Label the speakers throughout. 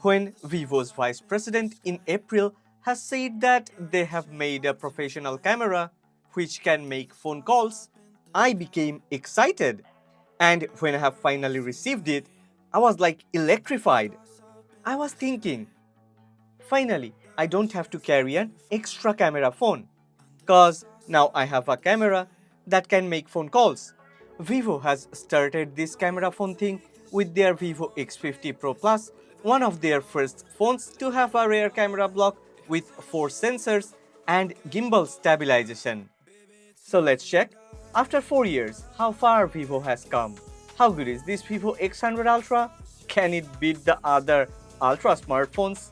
Speaker 1: when Vivo's vice president in April has said that they have made a professional camera which can make phone calls, I became excited. And when I have finally received it, I was like electrified. I was thinking, finally, I don't have to carry an extra camera phone. Cause now I have a camera that can make phone calls. Vivo has started this camera phone thing with their Vivo X50 Pro Plus, one of their first phones to have a rear camera block with 4 sensors and gimbal stabilization. So let's check, after 4 years, how far Vivo has come. How good is this Vivo X100 Ultra? Can it beat the other Ultra smartphones?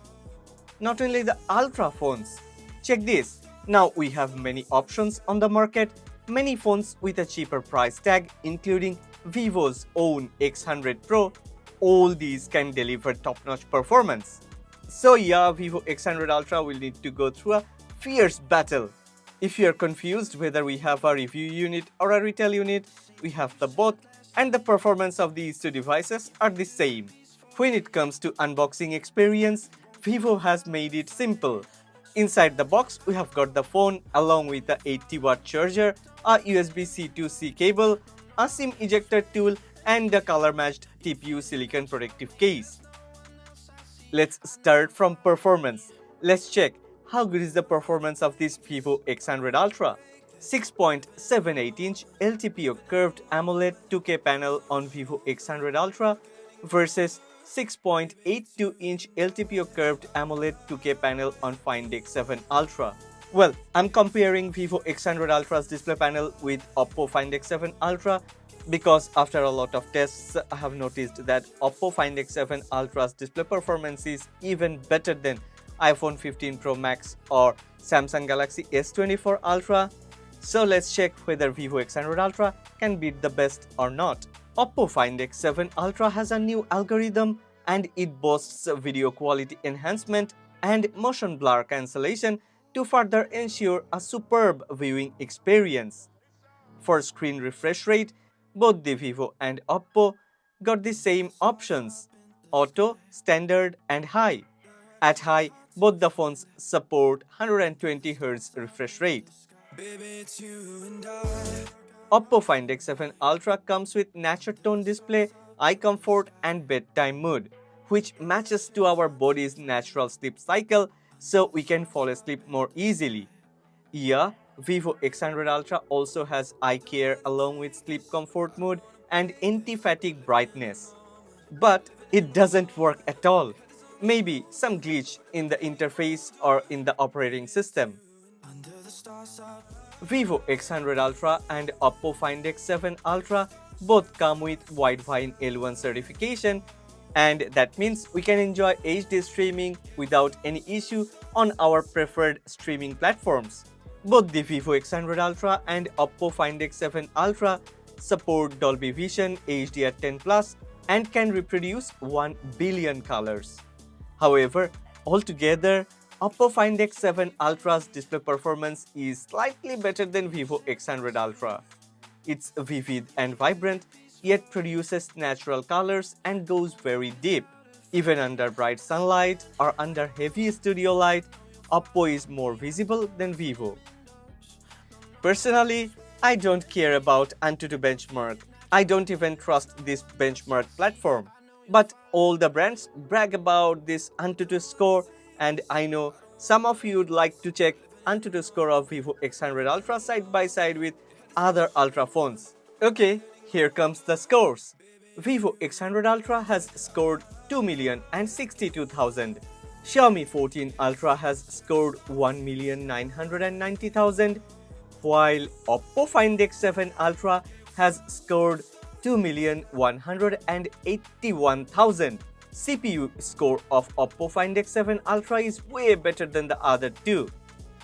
Speaker 1: Not only the Ultra phones. Check this. Now we have many options on the market, many phones with a cheaper price tag including Vivo's own X100 Pro. All these can deliver top-notch performance. So yeah, Vivo X100 Ultra will need to go through a fierce battle. If you are confused whether we have a review unit or a retail unit, we have the both, and the performance of these two devices are the same. When it comes to unboxing experience, Vivo has made it simple. Inside the box, we have got the phone along with the 80-watt charger, a USB-C to C cable, a SIM ejector tool, and the color-matched TPU silicon protective case. Let's start from performance. Let's check how good is the performance of this Vivo X100 Ultra. 6.78-inch LTPO curved AMOLED 2K panel on Vivo X100 Ultra versus 6.82-inch LTPO curved AMOLED 2K panel on Find X7 Ultra. Well, I'm comparing Vivo X100 Ultra's display panel with Oppo Find X7 Ultra because after a lot of tests, I have noticed that Oppo Find X7 Ultra's display performance is even better than iPhone 15 Pro Max or Samsung Galaxy S24 Ultra. So let's check whether Vivo X100 Ultra can beat the best or not. Oppo Find X7 Ultra has a new algorithm and it boasts video quality enhancement and motion blur cancellation to further ensure a superb viewing experience. For screen refresh rate, both the Vivo and Oppo got the same options: auto, standard, and high. At high, both the phones support 120Hz refresh rate. Oppo Find X7 Ultra comes with natural tone display, eye comfort, and bedtime mode, which matches to our body's natural sleep cycle so we can fall asleep more easily. Yeah, Vivo X100 Ultra also has eye care along with sleep comfort mode and anti-fatigue brightness. But it doesn't work at all. Maybe some glitch in the interface or in the operating system. Vivo X100 Ultra and Oppo Find X7 Ultra both come with Widevine L1 certification, and that means we can enjoy HD streaming without any issue on our preferred streaming platforms. Both the Vivo X100 Ultra and Oppo Find X7 Ultra support Dolby Vision HDR10+ and can reproduce 1 billion colors. However, altogether, Oppo Find X7 Ultra's display performance is slightly better than Vivo X100 Ultra. It's vivid and vibrant, yet produces natural colors and goes very deep. Even under bright sunlight or under heavy studio light, Oppo is more visible than Vivo. Personally, I don't care about Antutu benchmark. I don't even trust this benchmark platform. But all the brands brag about this Antutu score, and I know some of you would like to check Antutu score of Vivo X100 Ultra side by side with other Ultra phones. Okay, here comes the scores. Vivo X100 Ultra has scored 2,062,000. Xiaomi 14 Ultra has scored 1,990,000, while Oppo Find X7 Ultra has scored 2,181,000. CPU score of Oppo Find X7 Ultra is way better than the other two.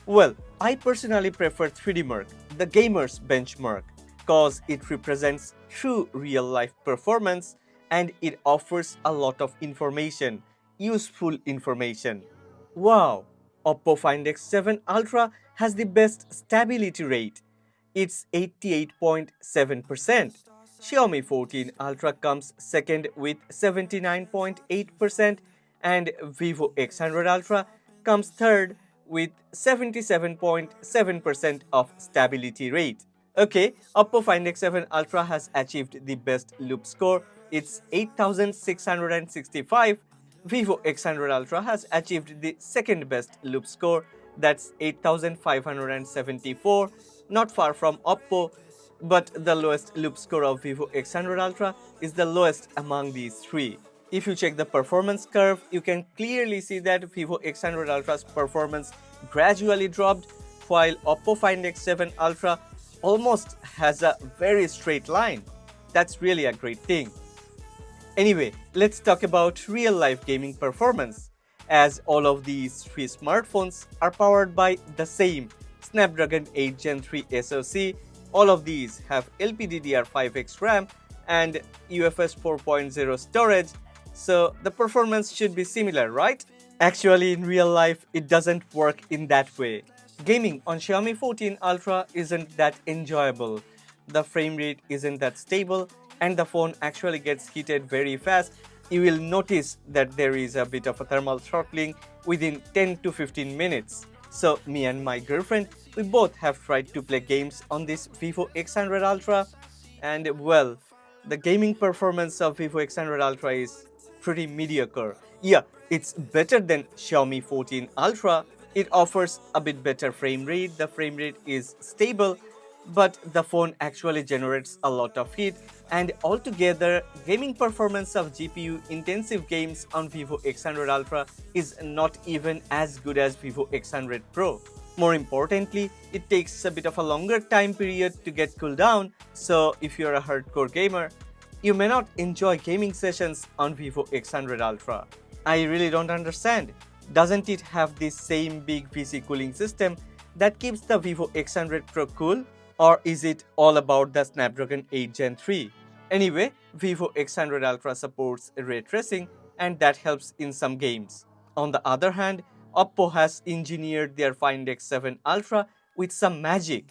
Speaker 1: Well, I personally prefer 3D Mark, the gamer's benchmark, cause it represents true real-life performance and it offers a lot of information, useful information. Wow, Oppo Find X7 Ultra has the best stability rate. It's 88.7%. Xiaomi 14 Ultra comes second with 79.8%, and Vivo X100 Ultra comes third with 77.7% of stability rate. Okay, Oppo Find X7 Ultra has achieved the best loop score. It's 8665. Vivo X100 Ultra has achieved the second best loop score, that's 8574, not far from Oppo, but the lowest loop score of Vivo X100 Ultra is the lowest among these three. If you check the performance curve, you can clearly see that Vivo X100 Ultra's performance gradually dropped, while Oppo Find X7 Ultra almost has a very straight line. That's really a great thing. Anyway, let's talk about real-life gaming performance, as all of these three smartphones are powered by the same Snapdragon 8 Gen 3 SoC. All of these have LPDDR5X RAM and UFS 4.0 storage, so the performance should be similar, right? Actually, in real life, it doesn't work in that way. Gaming on Xiaomi 14 Ultra isn't that enjoyable. The frame rate isn't that stable, and the phone actually gets heated very fast. You will notice that there is a bit of a thermal throttling within 10 to 15 minutes. So me and my girlfriend, we both have tried to play games on this Vivo X100 Ultra, and well, the gaming performance of Vivo X100 Ultra is pretty mediocre. Yeah, it's better than Xiaomi 14 Ultra. It offers a bit better frame rate, the frame rate is stable, but the phone actually generates a lot of heat, and altogether, gaming performance of GPU intensive games on Vivo X100 Ultra is not even as good as Vivo X100 Pro. More importantly, it takes a bit of a longer time period to get cooled down, so if you're a hardcore gamer, you may not enjoy gaming sessions on Vivo X100 Ultra. I really don't understand. Doesn't it have this same big VC cooling system that keeps the Vivo X100 Pro cool? Or is it all about the Snapdragon 8 Gen 3? Anyway, Vivo X100 Ultra supports ray tracing, and that helps in some games. On the other hand, Oppo has engineered their Find X7 Ultra with some magic.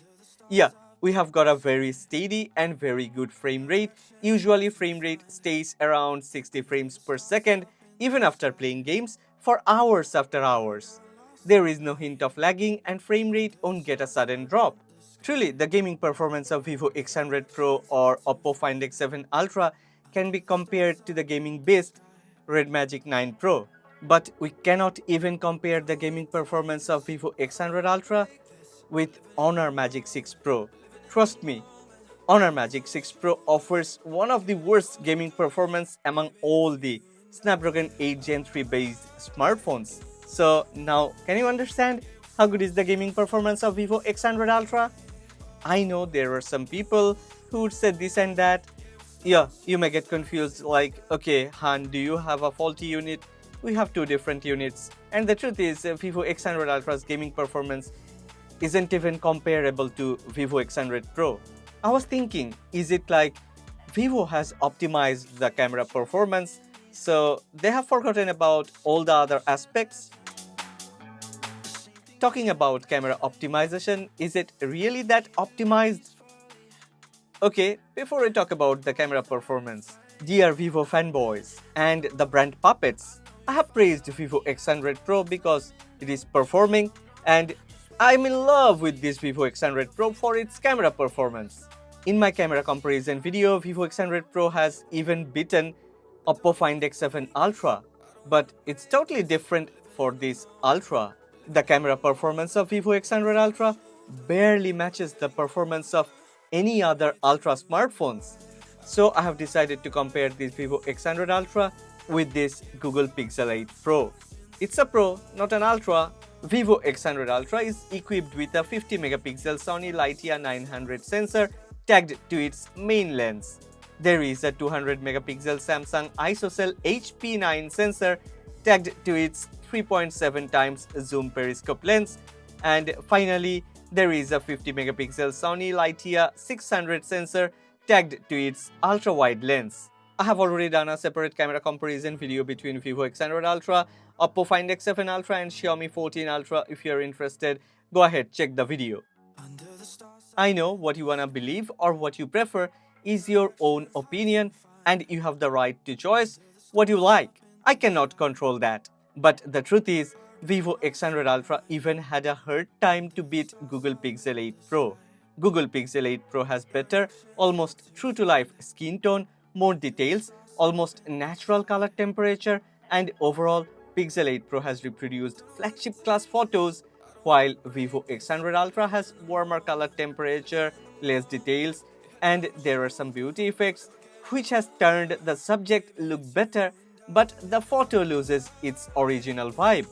Speaker 1: Yeah, we have got a very steady and very good frame rate. Usually frame rate stays around 60 frames per second even after playing games for hours after hours. There is no hint of lagging, and frame rate won't get a sudden drop. Truly, the gaming performance of Vivo X100 Pro or Oppo Find X7 Ultra can be compared to the gaming beast Red Magic 9 Pro. But we cannot even compare the gaming performance of Vivo X100 Ultra with Honor Magic 6 Pro. Trust me, Honor Magic 6 Pro offers one of the worst gaming performance among all the Snapdragon 8 Gen 3 based smartphones. So now, can you understand how good is the gaming performance of Vivo X100 Ultra? I know there are some people who would say this and that. Yeah, you may get confused like, okay, Han, do you have a faulty unit? We have two different units. And the truth is, Vivo X100 Ultra's gaming performance isn't even comparable to Vivo X100 Pro. I was thinking, is it like Vivo has optimized the camera performance, so they have forgotten about all the other aspects? Talking about camera optimization, is it really that optimized? Okay, before we talk about the camera performance, dear Vivo fanboys and the brand puppets, I have praised Vivo X100 Pro because it is performing, and I'm in love with this Vivo X100 Pro for its camera performance. In my camera comparison video, Vivo X100 Pro has even beaten Oppo Find X7 Ultra, but it's totally different for this Ultra. The camera performance of Vivo X100 Ultra barely matches the performance of any other Ultra smartphones. So I have decided to compare this Vivo X100 Ultra with this Google Pixel 8 Pro. It's a Pro, not an Ultra. Vivo X100 Ultra is equipped with a 50 megapixel Sony Lightyear 900 sensor tagged to its main lens. There is a 200 megapixel Samsung ISOCELL HP9 sensor tagged to its 3.7 times zoom periscope lens, and finally there is a 50 megapixel Sony Lightyear 600 sensor tagged to its ultra-wide lens. I have already done a separate camera comparison video between Vivo X100 Ultra, Oppo Find X7 Ultra and Xiaomi 14 Ultra. If you are interested, go ahead, check the video. I know what you wanna believe or what you prefer is your own opinion, and you have the right to choose what you like. I cannot control that. But the truth is, Vivo X100 Ultra even had a hard time to beat Google Pixel 8 Pro. Google Pixel 8 Pro has better, almost true-to-life skin tone, more details, almost natural color temperature, and overall, Pixel 8 Pro has reproduced flagship-class photos, while Vivo X100 Ultra has warmer color temperature, less details, and there are some beauty effects, which has turned the subject look better, but the photo loses its original vibe.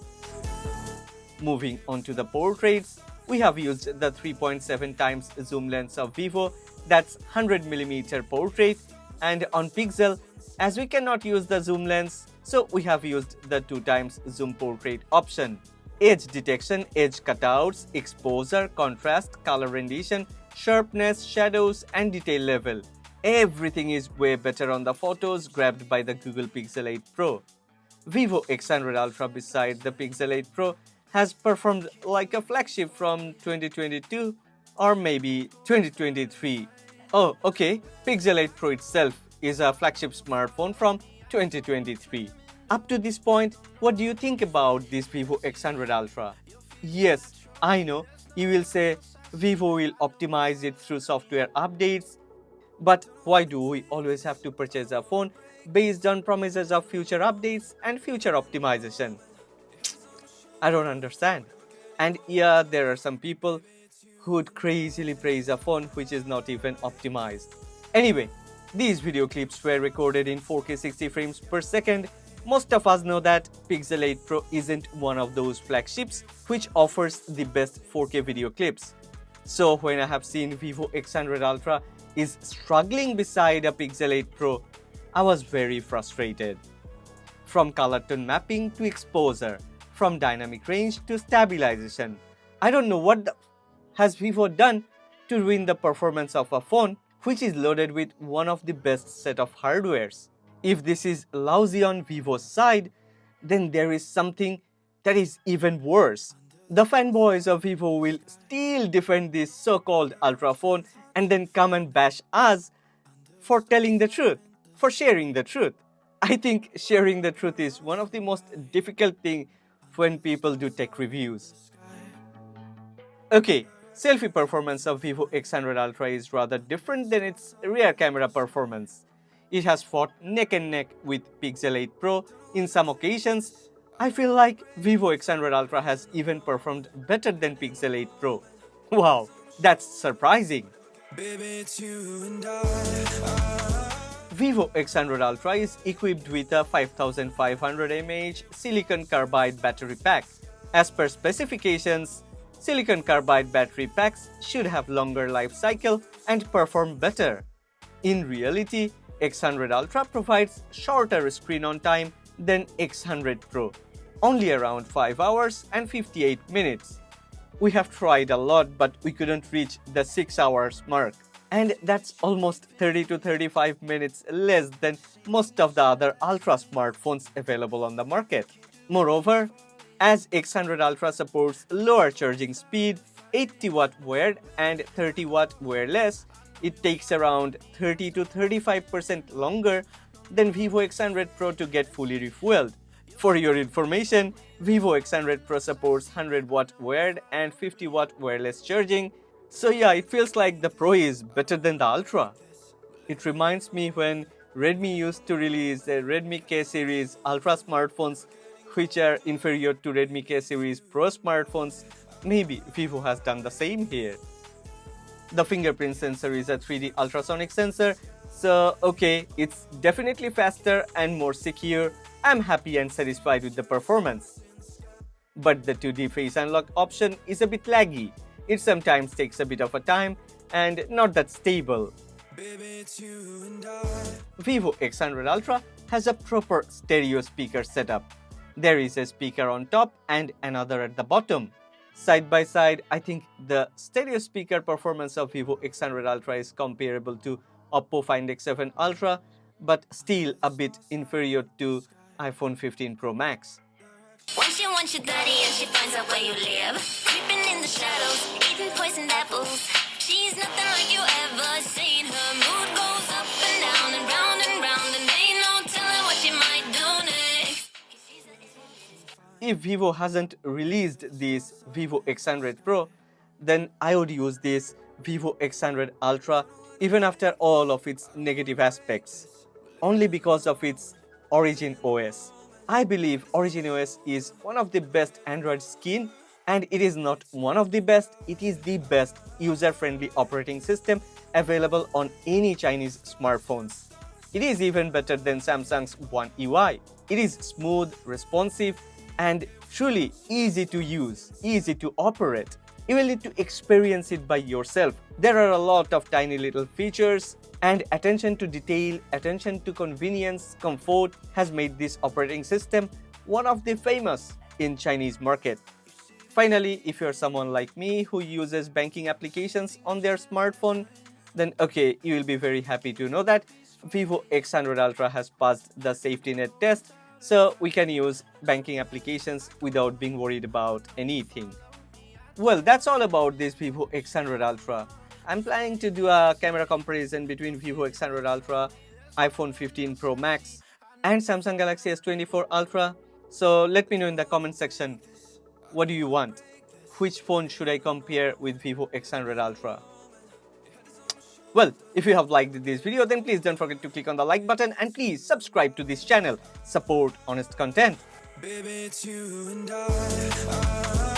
Speaker 1: Moving on to the portraits, we have used the 3.7 times zoom lens of Vivo, that's 100mm portrait, and on Pixel, as we cannot use the zoom lens, so we have used the 2 times zoom portrait option. Edge detection, edge cutouts, exposure, contrast, color rendition, sharpness, shadows, and detail level. Everything is way better on the photos grabbed by the Google Pixel 8 Pro. Vivo X100 Ultra beside the Pixel 8 Pro has performed like a flagship from 2022 or maybe 2023. Oh, okay, Pixel 8 Pro itself is a flagship smartphone from 2023. Up to this point, what do you think about this Vivo X100 Ultra? Yes, I know, you will say Vivo will optimize it through software updates, but why do we always have to purchase a phone based on promises of future updates and future optimization? I don't understand. And yeah, there are some people who would crazily praise a phone which is not even optimized. Anyway, these video clips were recorded in 4K 60 frames per second. Most of us know that Pixel 8 Pro isn't one of those flagships which offers the best 4K video clips. So when I have seen Vivo X100 Ultra is struggling beside a Pixel 8 Pro, I was very frustrated. From color tone mapping to exposure, from dynamic range to stabilization, I don't know what has Vivo done to ruin the performance of a phone which is loaded with one of the best set of hardwares. If this is lousy on Vivo's side, then there is something that is even worse. The fanboys of Vivo will still defend this so-called Ultra phone and then come and bash us for telling the truth, for sharing the truth. I think sharing the truth is one of the most difficult things when people do tech reviews. Okay, selfie performance of Vivo X100 Ultra is rather different than its rear camera performance. It has fought neck and neck with Pixel 8 Pro in some occasions. I feel like Vivo X100 Ultra has even performed better than Pixel 8 Pro. Wow, that's surprising. Vivo X100 Ultra is equipped with a 5500 mAh silicon carbide battery pack. As per specifications, silicon carbide battery packs should have longer life cycle and perform better. In reality, X100 Ultra provides shorter screen on time than X100 Pro, only around 5 hours and 58 minutes. We have tried a lot, but we couldn't reach the 6 hours mark. And that's almost 30 to 35 minutes less than most of the other Ultra smartphones available on the market. Moreover, as X100 Ultra supports lower charging speed, 80-watt wired and 30-watt wireless, it takes around 30 to 35% longer than Vivo X100 Pro to get fully refueled. For your information, Vivo X100 Pro supports 100-watt wired and 50-watt wireless charging. So yeah, it feels like the Pro is better than the Ultra. It reminds me when Redmi used to release the Redmi K series Ultra smartphones which are inferior to Redmi K series Pro smartphones. Maybe Vivo has done the same here. The fingerprint sensor is a 3D ultrasonic sensor, so okay, it's definitely faster and more secure. I'm happy and satisfied with the performance. But the 2D face unlock option is a bit laggy. It sometimes takes a bit of a time and not that stable. Vivo X100 Ultra has a proper stereo speaker setup. There is a speaker on top and another at the bottom. Side by side, I think the stereo speaker performance of Vivo X100 Ultra is comparable to Oppo Find X7 Ultra, but still a bit inferior to iPhone 15 Pro Max.
Speaker 2: When she wants your daddy and she finds out where you live, creeping in the shadows, eating poisoned apples. She's nothing like you ever seen. Her mood goes up and down and round, and ain't no telling what she might do next.
Speaker 1: if Vivo hasn't released this Vivo X100 Pro, then I would use this Vivo X100 Ultra even after all of its negative aspects, only because of its Origin OS. I believe Origin OS is one of the best Android skin, and it is not one of the best, it is the best user-friendly operating system available on any Chinese smartphones. It is even better than Samsung's One UI. It is smooth, responsive, and truly easy to use, easy to operate. You will need to experience it by yourself. There are a lot of tiny little features, and attention to detail, attention to convenience, comfort has made this operating system one of the famous in Chinese market. Finally, if you're someone like me who uses banking applications on their smartphone, then okay, you will be very happy to know that Vivo X100 Ultra has passed the safety net test, so we can use banking applications without being worried about anything. Well, that's all about this Vivo X100 Ultra. I'm planning to do a camera comparison between Vivo X100 Ultra, iPhone 15 Pro Max, and Samsung Galaxy S24 Ultra. So let me know in the comment section, what do you want? Which phone should I compare with Vivo X100 Ultra? Well, if you have liked this video, then please don't forget to click on the like button and please subscribe to this channel. Support honest content.
Speaker 3: Baby, it's you and I